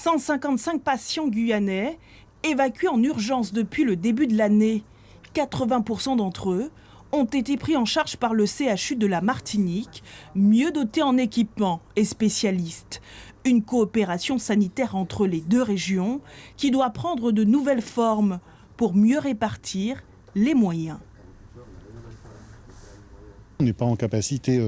155 patients guyanais évacués en urgence depuis le début de l'année. 80% d'entre eux ont été pris en charge par le CHU de la Martinique, mieux doté en équipements et spécialistes. Une coopération sanitaire entre les deux régions qui doit prendre de nouvelles formes pour mieux répartir les moyens. On n'est pas en capacité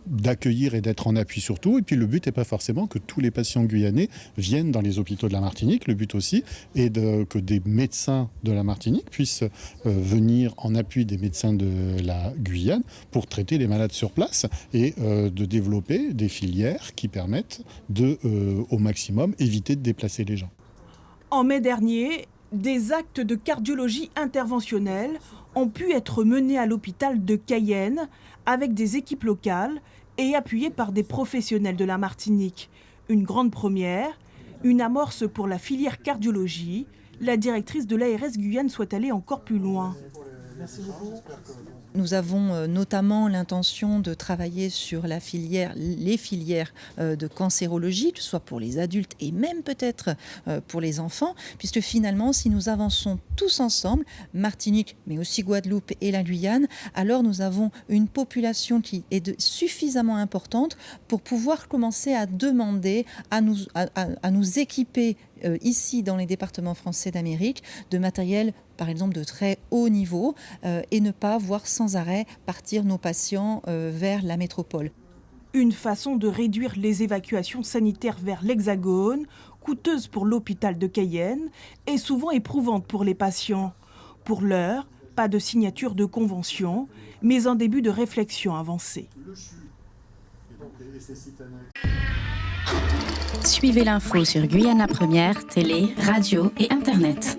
d'accueillir et d'être en appui sur tout. Et puis le but n'est pas forcément que tous les patients guyanais viennent dans les hôpitaux de la Martinique. Le but aussi est que des médecins de la Martinique puissent venir en appui des médecins de la Guyane pour traiter les malades sur place et de développer des filières qui permettent de, au maximum, éviter de déplacer les gens. En mai dernier, des actes de cardiologie interventionnelle ont pu être menés à l'hôpital de Cayenne avec des équipes locales et appuyés par des professionnels de la Martinique. Une grande première, une amorce pour la filière cardiologie. La directrice de l'ARS Guyane souhaite aller encore plus loin. Merci beaucoup. Nous avons notamment l'intention de travailler sur les filières de cancérologie, que ce soit pour les adultes et même peut-être pour les enfants, puisque finalement, si nous avançons tous ensemble, Martinique, mais aussi Guadeloupe et la Guyane, alors nous avons une population qui est suffisamment importante pour pouvoir commencer à demander à nous équiper ici dans les départements français d'Amérique de matériel par exemple de très haut niveau et ne pas voir sans arrêt partir nos patients vers la métropole. Une façon de réduire les évacuations sanitaires vers l'Hexagone, coûteuse pour l'hôpital de Cayenne et souvent éprouvante pour les patients. Pour l'heure, pas de signature de convention, mais un début de réflexion avancée. Suivez l'info sur Guyane la Première, télé, radio et internet.